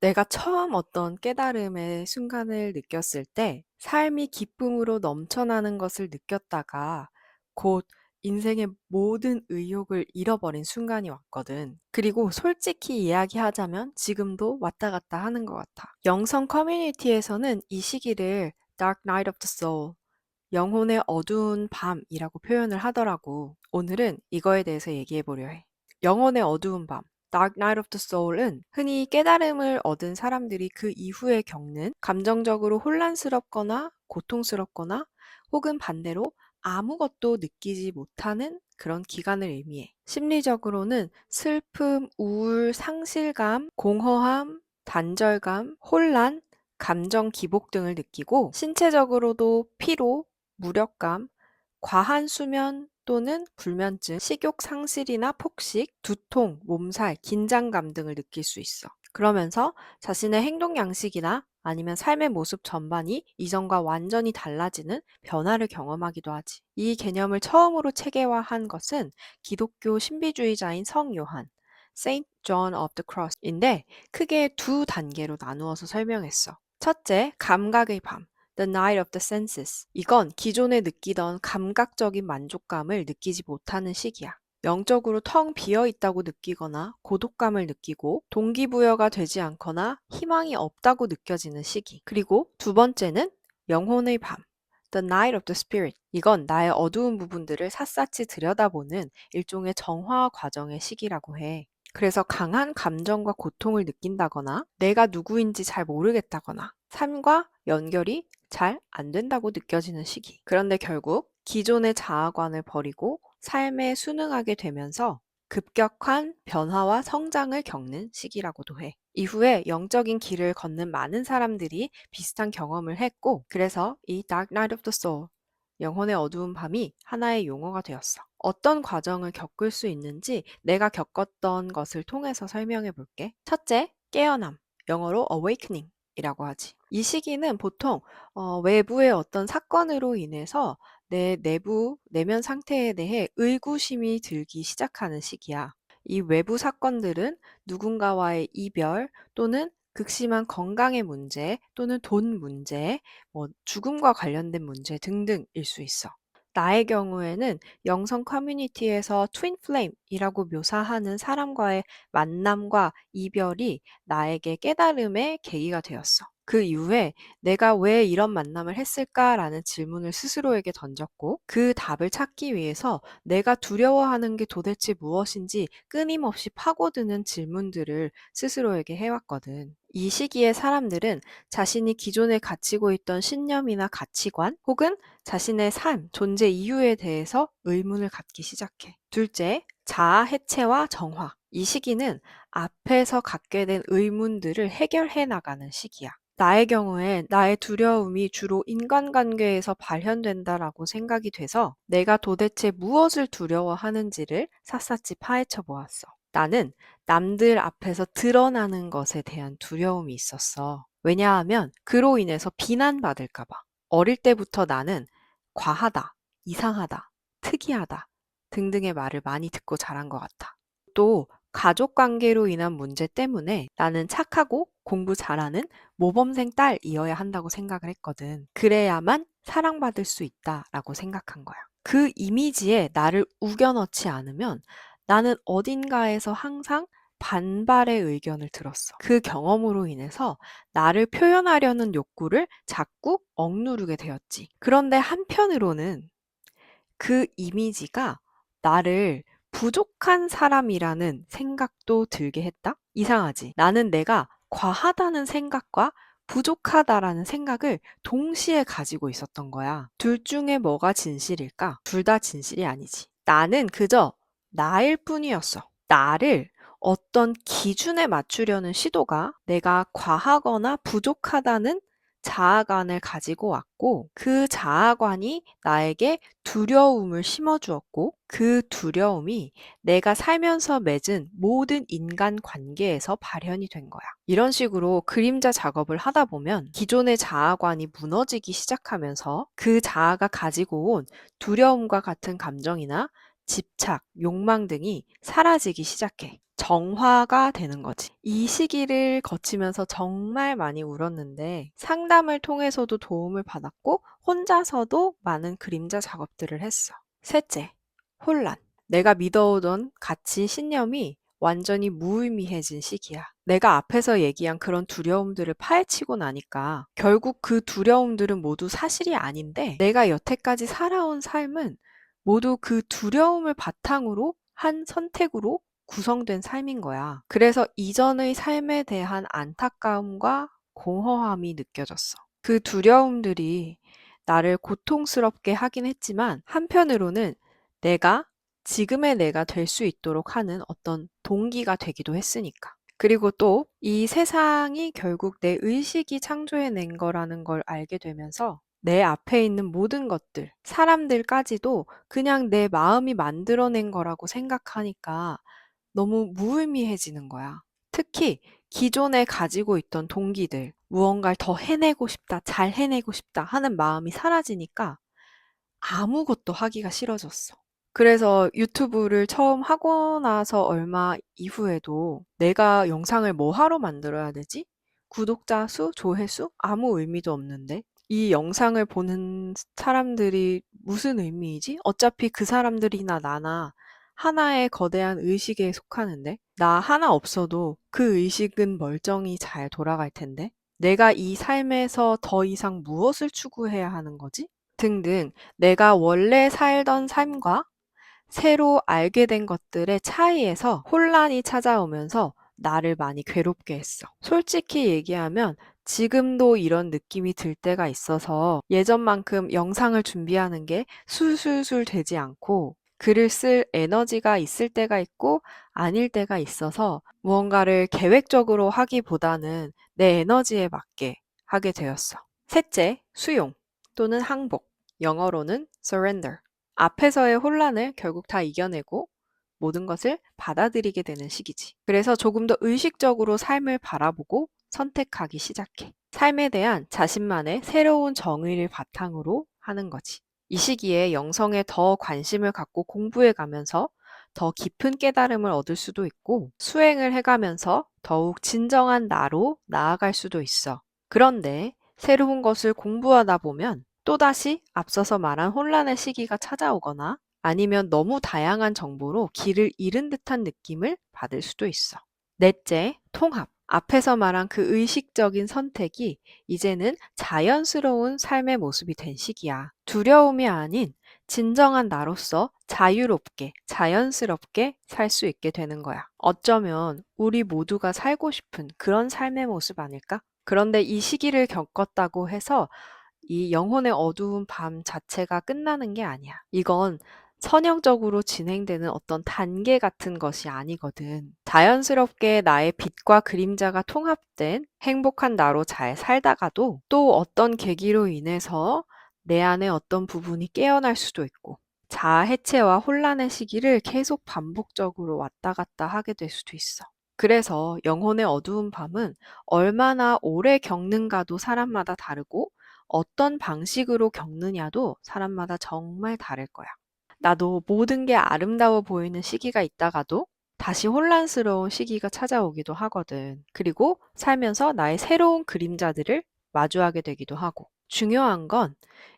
내가 처음 어떤 깨달음의 순간을 느꼈을 때 삶이 기쁨으로 넘쳐나는 것을 느꼈다가 곧 인생의 모든 의욕을 잃어버린 순간이 왔거든. 그리고 솔직히 이야기하자면 지금도 왔다 갔다 하는 것 같아. 영성 커뮤니티에서는 이 시기를 Dark Night of the Soul, 영혼의 어두운 밤이라고 표현을 하더라고. 오늘은 이거에 대해서 얘기해 보려 해. 영혼의 어두운 밤, Dark Night of the Soul은 흔히 깨달음을 얻은 사람들이 그 이후에 겪는 감정적으로 혼란스럽거나 고통스럽거나 혹은 반대로 아무것도 느끼지 못하는 그런 기간을 의미해. 심리적으로는 슬픔, 우울, 상실감, 공허함, 단절감, 혼란, 감정 기복 등을 느끼고 신체적으로도 피로, 무력감, 과한 수면 또는 불면증, 식욕 상실이나 폭식, 두통, 몸살, 긴장감 등을 느낄 수 있어. 그러면서 자신의 행동 양식이나 아니면 삶의 모습 전반이 이전과 완전히 달라지는 변화를 경험하기도 하지. 이 개념을 처음으로 체계화한 것은 기독교 신비주의자인 성 요한, Saint John of the Cross인데 크게 두 단계로 나누어서 설명했어. 첫째, 감각의 밤. The Night of the Senses. 이건 기존에 느끼던 감각적인 만족감을 느끼지 못하는 시기야. 영적으로 텅 비어 있다고 느끼거나 고독감을 느끼고 동기부여가 되지 않거나 희망이 없다고 느껴지는 시기. 그리고 두 번째는 영혼의 밤. The Night of the Spirit. 이건 나의 어두운 부분들을 샅샅이 들여다보는 일종의 정화 과정의 시기라고 해. 그래서 강한 감정과 고통을 느낀다거나 내가 누구인지 잘 모르겠다거나 삶과 연결이 잘 안 된다고 느껴지는 시기. 그런데 결국 기존의 자아관을 버리고 삶에 순응하게 되면서 급격한 변화와 성장을 겪는 시기라고도 해. 이후에 영적인 길을 걷는 많은 사람들이 비슷한 경험을 했고, 그래서 이 Dark Night of the Soul, 영혼의 어두운 밤이 하나의 용어가 되었어. 어떤 과정을 겪을 수 있는지 내가 겪었던 것을 통해서 설명해 볼게. 첫째, 깨어남. 영어로 awakening. 이라고 하지. 이 시기는 보통 외부의 어떤 사건으로 인해서 내 내부, 내면 상태에 대해 의구심이 들기 시작하는 시기야. 이 외부 사건들은 누군가와의 이별 또는 극심한 건강의 문제 또는 돈 문제, 죽음과 관련된 문제 등등일 수 있어. 나의 경우에는 영성 커뮤니티에서 트윈 플레임이라고 묘사하는 사람과의 만남과 이별이 나에게 깨달음의 계기가 되었어. 그 이후에 내가 왜 이런 만남을 했을까라는 질문을 스스로에게 던졌고 그 답을 찾기 위해서 내가 두려워하는 게 도대체 무엇인지 끊임없이 파고드는 질문들을 스스로에게 해왔거든. 이 시기에 사람들은 자신이 기존에 가지고 있던 신념이나 가치관 혹은 자신의 삶, 존재 이유에 대해서 의문을 갖기 시작해. 둘째, 자아 해체와 정화. 이 시기는 앞에서 갖게 된 의문들을 해결해 나가는 시기야. 나의 경우엔 나의 두려움이 주로 인간관계에서 발현된다라고 생각이 돼서 내가 도대체 무엇을 두려워하는지를 샅샅이 파헤쳐 보았어. 나는 남들 앞에서 드러나는 것에 대한 두려움이 있었어. 왜냐하면 그로 인해서 비난받을까 봐. 어릴 때부터 나는 과하다, 이상하다, 특이하다 등등의 말을 많이 듣고 자란 것 같아. 또 가족 관계로 인한 문제 때문에 나는 착하고 공부 잘하는 모범생 딸이어야 한다고 생각을 했거든. 그래야만 사랑받을 수 있다라고 생각한 거야. 그 이미지에 나를 우겨넣지 않으면 나는 어딘가에서 항상 반발의 의견을 들었어. 그 경험으로 인해서 나를 표현하려는 욕구를 자꾸 억누르게 되었지. 그런데 한편으로는 그 이미지가 나를 부족한 사람이라는 생각도 들게 했다? 이상하지? 나는 내가 과하다는 생각과 부족하다라는 생각을 동시에 가지고 있었던 거야. 둘 중에 뭐가 진실일까? 둘 다 진실이 아니지. 나는 그저 나일 뿐이었어. 나를 어떤 기준에 맞추려는 시도가 내가 과하거나 부족하다는 자아관을 가지고 왔고 그 자아관이 나에게 두려움을 심어주었고 그 두려움이 내가 살면서 맺은 모든 인간 관계에서 발현이 된 거야. 이런 식으로 그림자 작업을 하다 보면 기존의 자아관이 무너지기 시작하면서 그 자아가 가지고 온 두려움과 같은 감정이나 집착, 욕망 등이 사라지기 시작해. 정화가 되는 거지. 이 시기를 거치면서 정말 많이 울었는데 상담을 통해서도 도움을 받았고 혼자서도 많은 그림자 작업들을 했어. 셋째, 혼란. 내가 믿어오던 가치, 신념이 완전히 무의미해진 시기야. 내가 앞에서 얘기한 그런 두려움들을 파헤치고 나니까 결국 그 두려움들은 모두 사실이 아닌데 내가 여태까지 살아온 삶은 모두 그 두려움을 바탕으로 한 선택으로 구성된 삶인 거야. 그래서 이전의 삶에 대한 안타까움과 공허함이 느껴졌어. 그 두려움들이 나를 고통스럽게 하긴 했지만 한편으로는 내가 지금의 내가 될 수 있도록 하는 어떤 동기가 되기도 했으니까. 그리고 또 이 세상이 결국 내 의식이 창조해낸 거라는 걸 알게 되면서 내 앞에 있는 모든 것들, 사람들까지도 그냥 내 마음이 만들어낸 거라고 생각하니까 너무 무의미해지는 거야. 특히 기존에 가지고 있던 동기들, 무언가를 더 해내고 싶다, 잘 해내고 싶다 하는 마음이 사라지니까 아무것도 하기가 싫어졌어. 그래서 유튜브를 처음 하고 나서 얼마 이후에도 내가 영상을 뭐 하러 만들어야 되지? 구독자 수, 조회수? 아무 의미도 없는데. 이 영상을 보는 사람들이 무슨 의미이지? 어차피 그 사람들이나 나나 하나의 거대한 의식에 속하는데, 나 하나 없어도 그 의식은 멀쩡히 잘 돌아갈 텐데, 내가 이 삶에서 더 이상 무엇을 추구해야 하는 거지? 등등 내가 원래 살던 삶과 새로 알게 된 것들의 차이에서 혼란이 찾아오면서 나를 많이 괴롭게 했어. 솔직히 얘기하면 지금도 이런 느낌이 들 때가 있어서 예전만큼 영상을 준비하는 게 술술술 되지 않고 글을 쓸 에너지가 있을 때가 있고 아닐 때가 있어서 무언가를 계획적으로 하기보다는 내 에너지에 맞게 하게 되었어. 셋째, 수용 또는 항복. 영어로는 surrender. 앞에서의 혼란을 결국 다 이겨내고 모든 것을 받아들이게 되는 시기지. 그래서 조금 더 의식적으로 삶을 바라보고 선택하기 시작해. 삶에 대한 자신만의 새로운 정의를 바탕으로 하는 거지. 이 시기에 영성에 더 관심을 갖고 공부해 가면서 더 깊은 깨달음을 얻을 수도 있고 수행을 해가면서 더욱 진정한 나로 나아갈 수도 있어. 그런데 새로운 것을 공부하다 보면 또다시 앞서서 말한 혼란의 시기가 찾아오거나 아니면 너무 다양한 정보로 길을 잃은 듯한 느낌을 받을 수도 있어. 넷째, 통합. 앞에서 말한 그 의식적인 선택이 이제는 자연스러운 삶의 모습이 된 시기야. 두려움이 아닌 진정한 나로서 자유롭게, 자연스럽게 살 수 있게 되는 거야. 어쩌면 우리 모두가 살고 싶은 그런 삶의 모습 아닐까? 그런데 이 시기를 겪었다고 해서 이 영혼의 어두운 밤 자체가 끝나는 게 아니야. 이건 선형적으로 진행되는 어떤 단계 같은 것이 아니거든. 자연스럽게 나의 빛과 그림자가 통합된 행복한 나로 잘 살다가도 또 어떤 계기로 인해서 내 안에 어떤 부분이 깨어날 수도 있고 자아 해체와 혼란의 시기를 계속 반복적으로 왔다 갔다 하게 될 수도 있어. 그래서 영혼의 어두운 밤은 얼마나 오래 겪는가도 사람마다 다르고 어떤 방식으로 겪느냐도 사람마다 정말 다를 거야. 나도 모든 게 아름다워 보이는 시기가 있다가도 다시 혼란스러운 시기가 찾아오기도 하거든. 그리고 살면서 나의 새로운 그림자들을 마주하게 되기도 하고. 중요한 건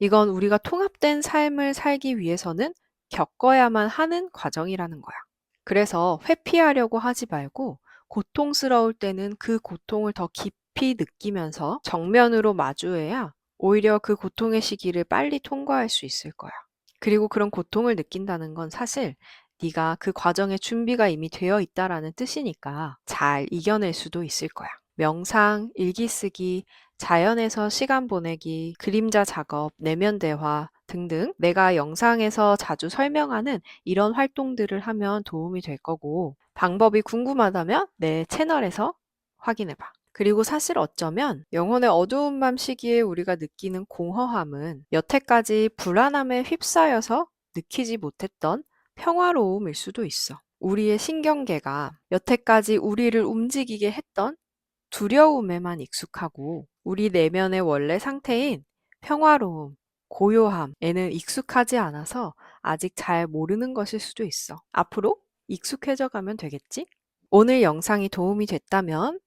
이건 우리가 통합된 삶을 살기 위해서는 겪어야만 하는 과정이라는 거야. 그래서 회피하려고 하지 말고 고통스러울 때는 그 고통을 더 깊이 느끼면서 정면으로 마주해야 오히려 그 고통의 시기를 빨리 통과할 수 있을 거야. 그리고 그런 고통을 느낀다는 건 사실 네가 그 과정에 준비가 이미 되어 있다라는 뜻이니까 잘 이겨낼 수도 있을 거야. 명상, 일기 쓰기, 자연에서 시간 보내기, 그림자 작업, 내면 대화 등등 내가 영상에서 자주 설명하는 이런 활동들을 하면 도움이 될 거고 방법이 궁금하다면 내 채널에서 확인해 봐. 그리고 사실 어쩌면 영혼의 어두운 밤 시기에 우리가 느끼는 공허함은 여태까지 불안함에 휩싸여서 느끼지 못했던 평화로움일 수도 있어. 우리의 신경계가 여태까지 우리를 움직이게 했던 두려움에만 익숙하고 우리 내면의 원래 상태인 평화로움, 고요함에는 익숙하지 않아서 아직 잘 모르는 것일 수도 있어. 앞으로 익숙해져 가면 되겠지? 오늘 영상이 도움이 됐다면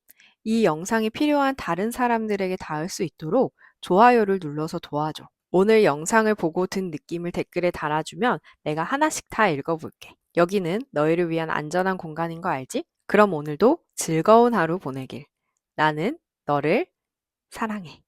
이 영상이 필요한 다른 사람들에게 닿을 수 있도록 좋아요를 눌러서 도와줘. 오늘 영상을 보고 든 느낌을 댓글에 달아주면 내가 하나씩 다 읽어볼게. 여기는 너희를 위한 안전한 공간인 거 알지? 그럼 오늘도 즐거운 하루 보내길. 나는 너를 사랑해.